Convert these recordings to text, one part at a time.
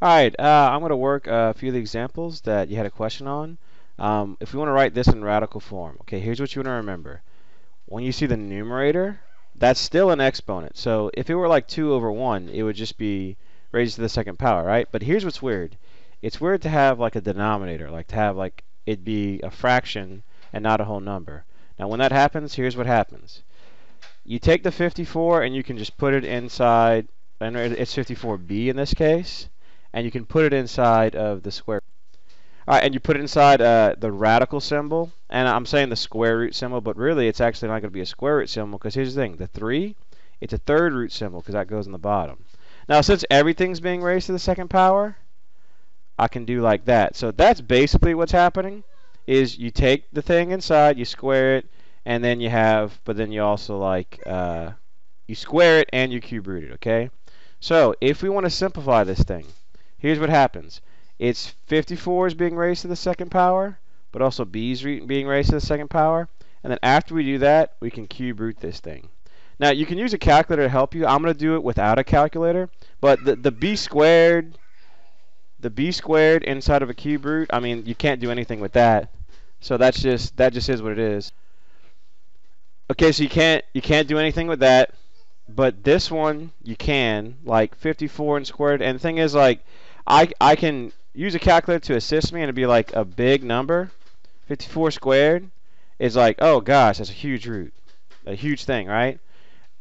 Alright, I'm going to work a few of the examples that you had a question on. If we want to write this in radical form, okay, here's what you want to remember. When you see the numerator, that's still an exponent. So if it were like 2 over 1, it would just be raised to the second power, right? But here's what's weird. It's weird to have like a denominator, like to have like it be a fraction and not a whole number. Now when that happens, here's what happens. You take the 54 and you can just put it inside, and it's 54b in this case, and you can put it inside of the square. All right, and you put it inside the radical symbol, and I'm saying the square root symbol, but really it's actually not going to be a square root symbol, because here's the thing, the 3, it's a third root symbol, because that goes in the bottom. Now since everything's being raised to the second power, I can do like that. So that's basically what's happening, is you take the thing inside, you square it, and then you have, but then you also like, you square it and you cube root it, okay? So if we want to simplify this thing, here's what happens. It's 54 is being raised to the second power, but also b is being raised to the second power. And then after we do that, we can cube root this thing. Now you can use a calculator to help you. I'm going to do it without a calculator, but the b squared inside of a cube root, I mean, you can't do anything with that. So that just is what it is. Okay, so you can't do anything with that, but this one you can, like 54 and squared. And the thing is, like, I can use a calculator to assist me, and it'd be like a big number. 54 squared is like, oh gosh, that's a huge root, a huge thing, right?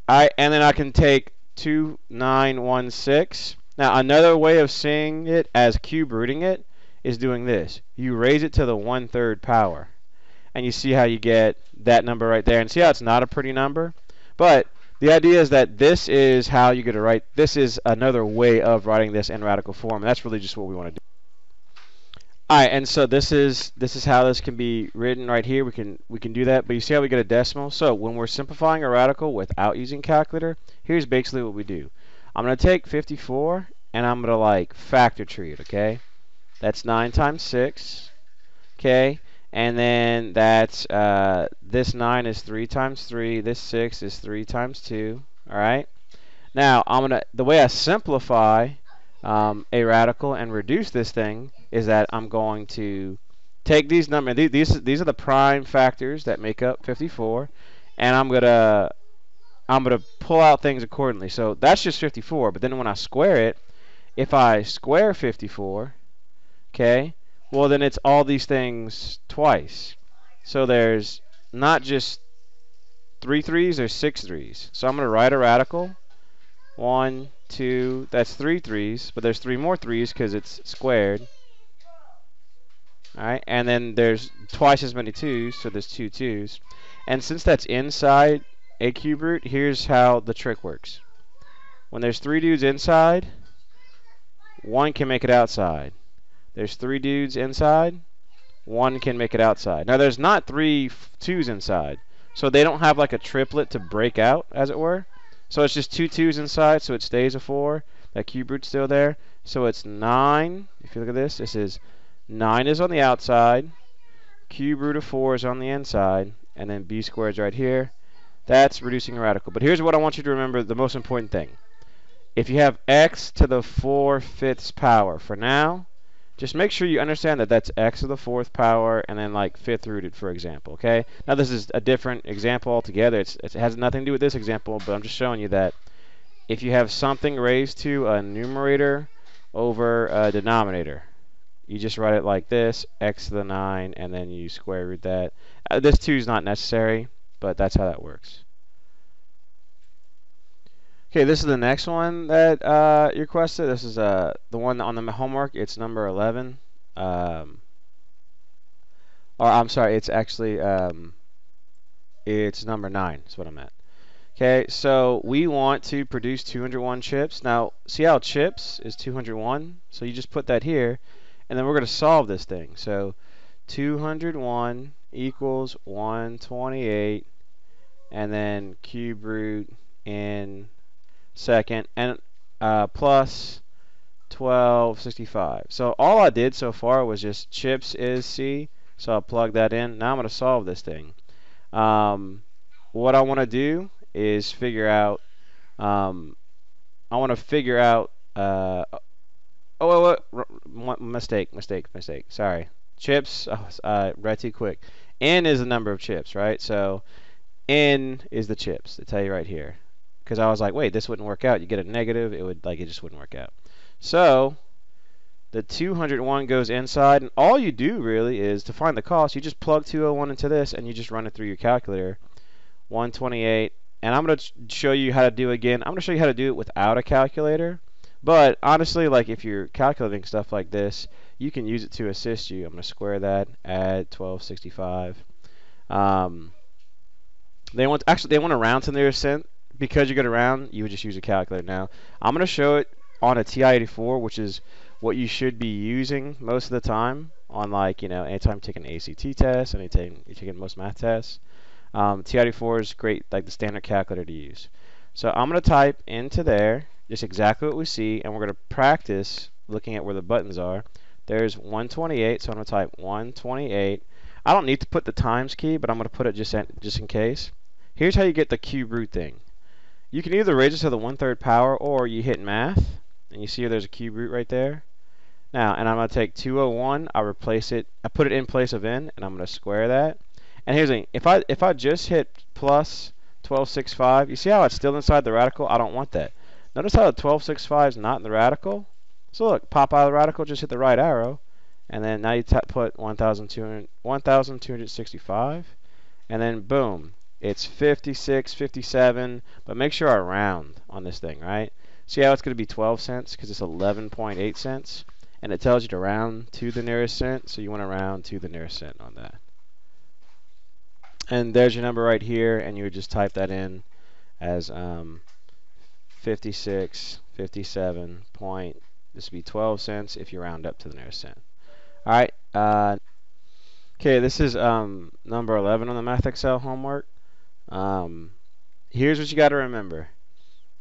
And then I can take 2916. Now another way of seeing it as cube rooting it is doing this. You raise it to the 1/3 power, and you see how you get that number right there. And see how it's not a pretty number? But the idea is that this is how you get to write. This is another way of writing this in radical form, and that's really just what we want to do. Alright, and so this is how this can be written right here. We can do that, but you see how we get a decimal? So when we're simplifying a radical without using calculator, here's basically what we do. I'm going to take 54 and I'm going to like factor tree it, okay? That's 9 times 6, okay? And then that's this 9 is 3 times 3, this 6 is 3 times 2, alright? Now the way I simplify a radical and reduce this thing is that I'm going to take these numbers. These are the prime factors that make up 54, and I'm gonna pull out things accordingly. So that's just 54. But then when I square it, if I square 54, okay, well then it's all these things twice. So there's not just 3 threes, there's 6 threes. So I'm gonna write a radical. 1, 2, that's 3 threes, but there's 3 more threes because it's squared. Alright, and then there's twice as many 2's, so there's 2 2's. And since that's inside a cube root, here's how the trick works. When there's 3 dudes inside, 1 can make it outside. There's 3 dudes inside, 1 can make it outside. Now there's not 3 2's inside, so they don't have like a triplet to break out, as it were. So it's just 2 2's inside, so it stays a 4. That cube root's still there. So it's 9. If you look at this, this is 9 is on the outside. Cube root of 4 is on the inside. And then b squared is right here. That's reducing a radical. But here's what I want you to remember, the most important thing. If you have x to the 4/5 power, for now, just make sure you understand that that's x to the 4th power and then like 5th rooted, for example, okay? Now this is a different example altogether. It has nothing to do with this example, but I'm just showing you that if you have something raised to a numerator over a denominator, you just write it like this, x to the 9, and then you square root that. This 2 is not necessary, but that's how that works. Okay, this is the next one that you requested. This is the one on the homework. It's number 11. Or I'm sorry, it's actually it's number 9. That's what I meant. Okay, so we want to produce 201 chips. Now, see how chips is 201? So you just put that here, and then we're going to solve this thing. So 201 equals 128, and then cube root in second, and plus 1265. So all I did so far was just chips is C, so I'll plug that in. Now I'm going to solve this thing. What I want to do is figure out, I want to figure out, oh, Mistake. Sorry. Chips. Oh, read too quick. N is the number of chips, right? So N is the chips. They tell you right here. Because I was like, wait, this wouldn't work out. You get a negative. It just wouldn't work out. So the 201 goes inside, and all you do really is to find the cost. You just plug 201 into this, and you just run it through your calculator. 128. And I'm going to show you how to do it again. I'm going to show you how to do it without a calculator. But honestly, like if you're calculating stuff like this, you can use it to assist you. I'm going to square that, add 1265. They want to round to the nearest cent. Because you get around, you would just use a calculator. Now, I'm going to show it on a TI-84, which is what you should be using most of the time on, like, anytime you take an ACT test, anytime you're taking most math tests. TI-84 is great, like the standard calculator to use. So I'm going to type into there just exactly what we see, and we're going to practice looking at where the buttons are. There's 128, so I'm going to type 128. I don't need to put the times key, but I'm going to put it just in case. Here's how you get the cube root thing. You can either raise it to the 1/3 power, or you hit math, and you see there's a cube root right there. Now, and I'm going to take 201, I put it in place of n, and I'm going to square that. And here's the thing, if I just hit plus 1265, you see how it's still inside the radical? I don't want that. Notice how the 1265 is not in the radical? So look, pop out of the radical, just hit the right arrow, and then now you put 1265, and then boom. It's 56, 57, but make sure I round on this thing, right? See how it's going to be 12 cents because it's 11.8 cents, and it tells you to round to the nearest cent, so you want to round to the nearest cent on that. And there's your number right here, and you would just type that in as 56, 57 point. This would be 12 cents if you round up to the nearest cent. All right. Okay, this is number 11 on the Math Excel homework. Here's what you got to remember.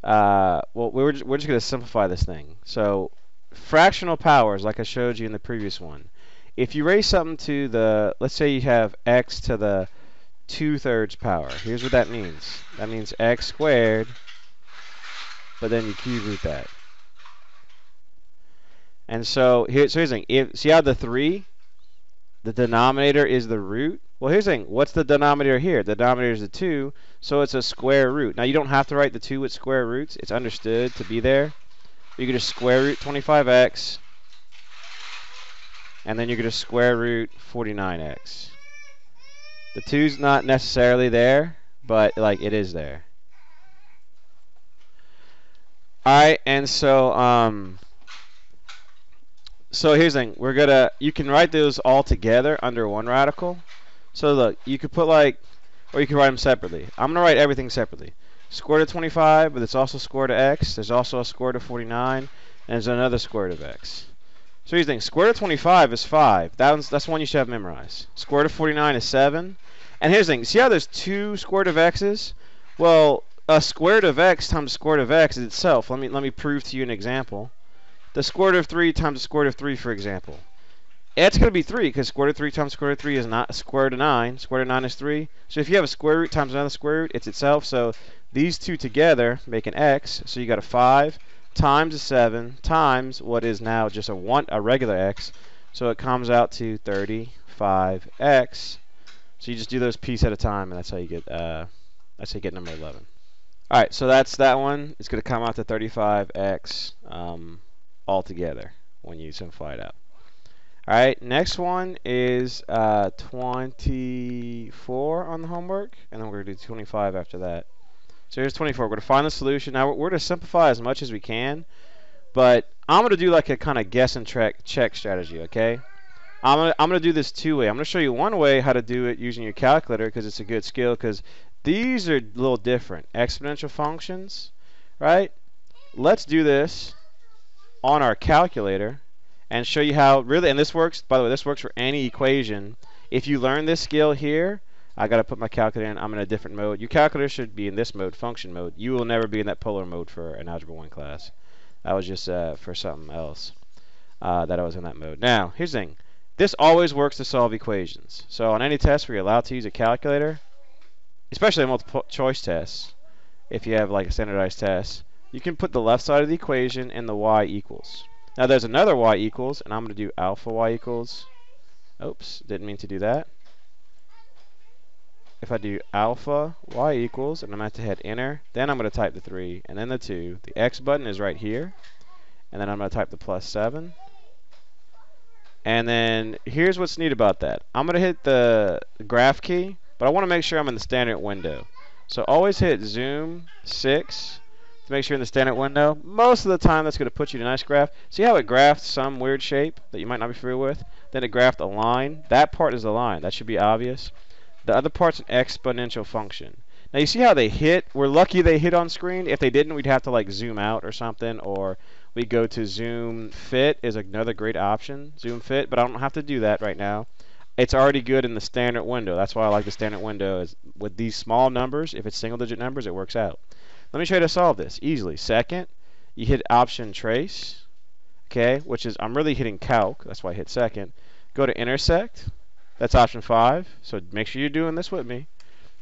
Well, we're just going to simplify this thing. So, fractional powers, like I showed you in the previous one. If you raise something to the, let's say you have x to the 2/3 power. Here's what that means. That means x squared, but then you cube root that. And so here's the thing. See how the 3, the denominator is the root? Well, here's the thing. What's the denominator here? The denominator is the 2, so it's a square root. Now, you don't have to write the 2 with square roots. It's understood to be there. You can just square root 25x, and then you're going to square root 49x. The 2's not necessarily there, but like it is there. All right, and so so here's the thing. You can write those all together under one radical. So look, you could put or you can write them separately. I'm going to write everything separately. Square root of 25, but it's also square root of x. There's also a square root of 49, and there's another square root of x. So here's the thing. Square root of 25 is 5. That's one you should have memorized. Square root of 49 is 7. And here's the thing. See how there's 2 square root of x's? Well, a square root of x times square root of x is itself. Let me prove to you an example. The square root of 3 times the square root of 3, for example. It's going to be 3 because square root of 3 times square root of 3 is not square root of 9. Square root of 9 is 3. So if you have a square root times another square root, it's itself. So these two together make an x. So you got a 5 times a 7 times what is now just a regular x. So it comes out to 35x. So you just do those pieces at a time, and that's how you get number 11. All right, so that's that one. It's going to come out to 35x altogether when you simplify it out. All right, next one is 24 on the homework, and then we're going to do 25 after that. So here's 24. We're going to find the solution. Now we're going to simplify as much as we can, but I'm going to do like a kind of guess and check strategy, okay? I'm going to do this 2-way. I'm going to show you one way how to do it using your calculator because it's a good skill, because these are a little different. Exponential functions, right? Let's do this on our calculator and show you how really, and this works, by the way, this works for any equation. If you learn this skill here, I got to put my calculator in. I'm in a different mode. Your calculator should be in this mode, function mode. You will never be in that polar mode for an Algebra 1 class. That was just for something else that I was in that mode. Now, here's the thing. This always works to solve equations. So on any test where you're allowed to use a calculator, especially multiple choice tests, if you have like a standardized test, you can put the left side of the equation in the y equals. Now there's another y equals, and I'm going to do alpha y equals. Oops, didn't mean to do that. If I do alpha y equals, and I'm going to hit enter, then I'm going to type the 3 and then the 2. The x button is right here, and then I'm going to type the plus 7. And then here's what's neat about that. I'm going to hit the graph key, but I want to make sure I'm in the standard window. So always hit zoom 6 to make sure you're in the standard window. Most of the time that's going to put you in a nice graph. See how it graphed some weird shape that you might not be familiar with? Then it graphed a line. That part is the line. That should be obvious. The other part's an exponential function. Now you see how they hit? We're lucky they hit on screen. If they didn't, we'd have to like zoom out or something, or we go to zoom fit is another great option. Zoom fit, but I don't have to do that right now. It's already good in the standard window. That's why I like the standard window. Is with these small numbers, if it's single digit numbers, it works out. Let me show you how to solve this easily. Second, you hit option trace, okay, which is I'm really hitting calc. That's why I hit second. Go to intersect. That's option 5. So make sure you're doing this with me.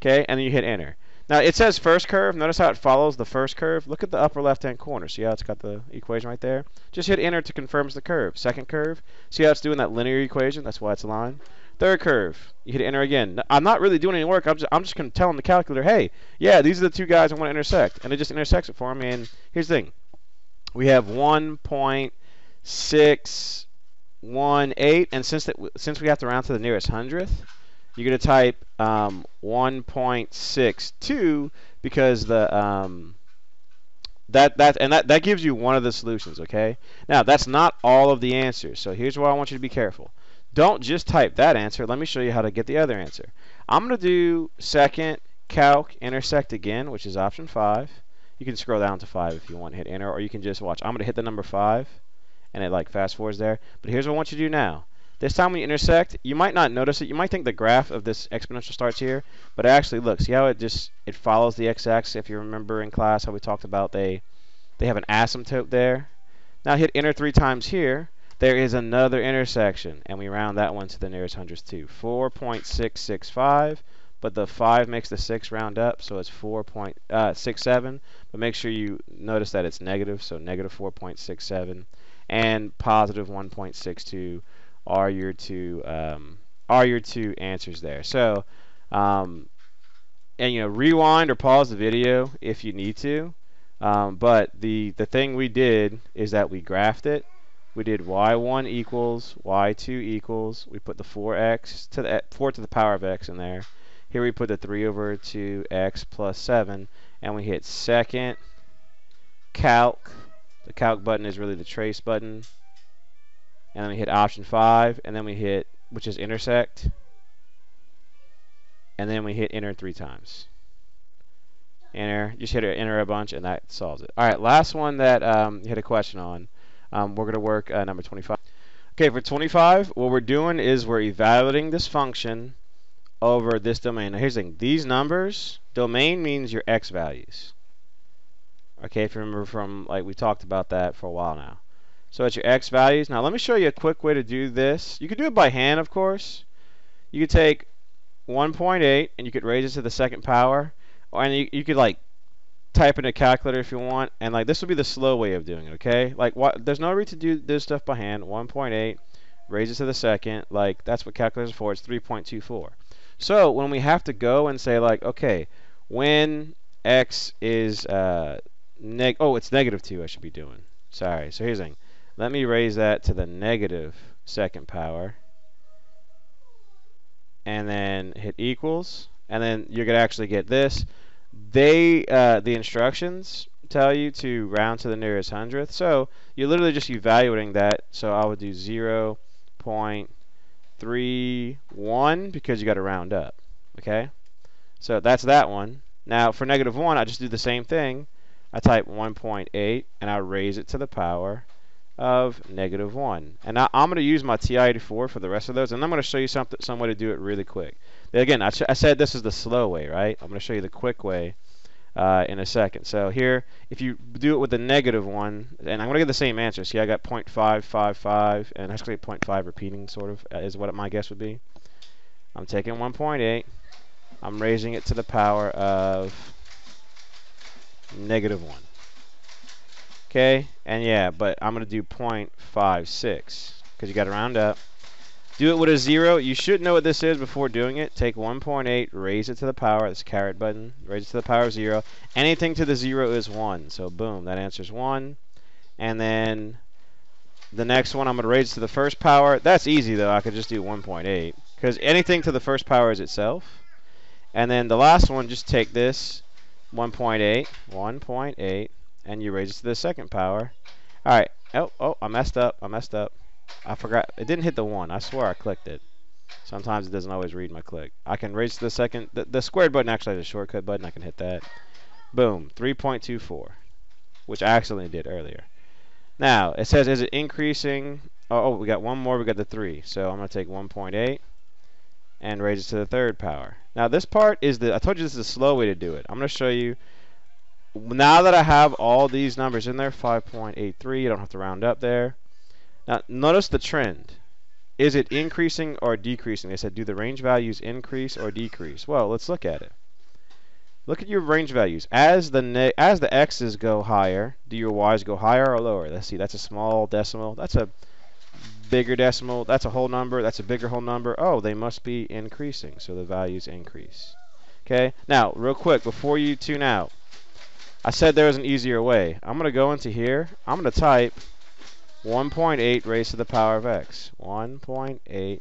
Okay, and then you hit enter. Now it says first curve. Notice how it follows the first curve. Look at the upper left-hand corner. See how it's got the equation right there? Just hit enter to confirm it's the curve. Second curve. See how it's doing that linear equation? That's why it's a line. Third curve. You hit enter again. I'm not really doing any work. I'm just going to tell the calculator, hey, yeah, these are the two guys I want to intersect, and it just intersects it for me. And here's the thing: we have 1.618, and since we have to round to the nearest hundredth, you're going to type 1.62 because that gives you one of the solutions, okay? Now, that's not all of the answers. So here's why I want you to be careful. Don't just type that answer. Let me show you how to get the other answer. I'm going to do second calc intersect again, which is option 5. You can scroll down to 5 if you want, hit enter, or you can just watch. I'm going to hit the number 5 and it like fast forwards there. But here's what I want you to do now. This time when you intersect, you might not notice it. You might think the graph of this exponential starts here, but actually look, see how it follows the x-axis. If you remember in class how we talked about they have an asymptote there. Now hit enter 3 times here. There is another intersection, and we round that one to the nearest hundredth too. 4.665, but the 5 makes the 6 round up, so it's 4.67. But make sure you notice that it's negative, so negative 4.67 and positive 1.62 are your two answers there. So, and rewind or pause the video if you need to. But the thing we did is that we graphed it. We did y1 equals y2 equals. We put the 4x to the 4 to the power of x in there. Here we put the 3 over 2x plus 7, and we hit second calc. The calc button is really the trace button. And then we hit option 5, and then we hit, which is intersect, and then we hit enter 3 times. Enter, just hit enter a bunch, and that solves it. All right, last one that you had a question on. We're going to work number 25. Okay, for 25, what we're doing is we're evaluating this function over this domain. Now here's the thing. These numbers, domain means your x values. Okay, if you remember from, like, we talked about that for a while now. So it's your x values. Now let me show you a quick way to do this. You could do it by hand, of course. You could take 1.8 and you could raise it to the second power, and you could like type in a calculator if you want, and like this would be the slow way of doing it. Okay, like there's no reason to do this stuff by hand. 1.8 raise it to the second, like that's what calculators are for. It's 3.24. So when we have to go and say like, okay, when x is it's negative 2, I should be doing. Sorry. So here's the thing. Let me raise that to the negative second power, and then hit equals, and then you're going to actually get this. The instructions tell you to round to the nearest hundredth, so you're literally just evaluating that. So I would do 0.31 because you got to round up. Okay, so that's that one. Now for negative 1, I just do the same thing. I type 1.8 and I raise it to the power of negative 1. And now I'm going to use my TI-84 for the rest of those, and I'm going to show you some way to do it really quick. Again, I said this is the slow way, right? I'm going to show you the quick way in a second. So here, if you do it with the negative 1, and I'm going to get the same answer. See, I got 0.555, and actually 0.5 repeating sort of is what my guess would be. I'm taking 1.8. I'm raising it to the power of negative 1. Okay, and yeah, but I'm going to do 0.56 because you got to round up. Do it with a 0. You should know what this is before doing it. Take 1.8, raise it to the power. That's caret button. Raise it to the power of 0. Anything to the 0 is 1. So boom, that answer's 1. And then the next one, I'm going to raise it to the first power. That's easy, though. I could just do 1.8 because anything to the first power is itself. And then the last one, just take this 1.8, and you raise it to the second power. All right. Oh, I messed up. I forgot. It didn't hit the 1. I swear I clicked it. Sometimes it doesn't always read my click. I can raise to the second. The squared button actually has a shortcut button. I can hit that. Boom. 3.24, which I accidentally did earlier. Now, it says, is it increasing? Oh, we got one more. We got the 3. So I'm going to take 1.8 and raise it to the third power. Now, this part is I told you this is a slow way to do it. I'm going to show you. Now that I have all these numbers in there, 5.83, you don't have to round up there. Now, notice the trend. Is it increasing or decreasing? They said, do the range values increase or decrease? Well, let's look at it. Look at your range values. As the x's go higher, do your y's go higher or lower? Let's see. That's a small decimal. That's a bigger decimal. That's a whole number. That's a bigger whole number. Oh, they must be increasing, so the values increase. Okay? Now, real quick, before you tune out, I said there was an easier way. I'm going to go into here. I'm going to type 1.8 raised to the power of x. 1.8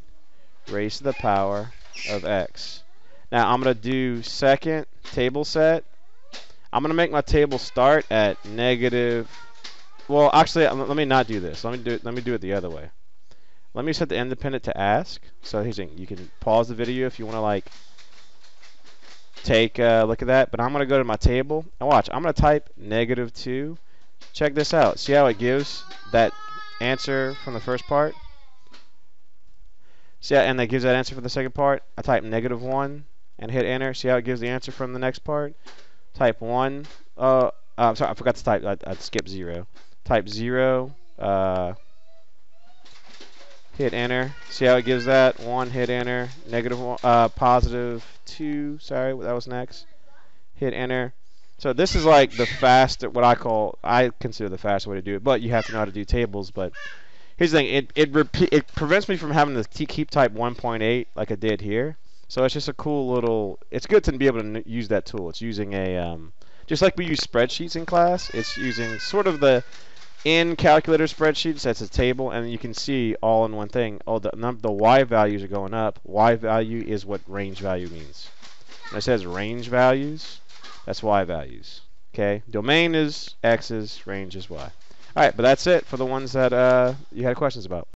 raised to the power of x. Now, I'm going to do second table set. I'm going to make my table start at negative. Well, actually, let me not do this. Let me do it the other way. Let me set the independent to ask. So here's you can pause the video if you want to like take a look at that. But I'm going to go to my table and watch. I'm going to type -2. Check this out. See how it gives that answer from the first part? See how, and that gives that answer for the second part? I type -1 and hit enter. See how it gives the answer from the next part? Type 1. I'm sorry, I forgot to type. I skipped 0. Type 0. Hit enter. See how it gives that? 1, hit enter. -1, +2. Sorry, that was next. Hit enter. So this is like the fast, I consider the fast way to do it. But you have to know how to do tables. But here's the thing: it prevents me from having to keep type 1.8 like I did here. So it's just a cool little. It's good to be able to use that tool. It's using a just like we use spreadsheets in class. It's using sort of the in calculator spreadsheets. That's a table, and you can see all in one thing. Oh, the y values are going up. Y value is what range value means. When it says range values, that's y values. Okay, domain is x's, range is y. All right, but that's it for the ones that you had questions about.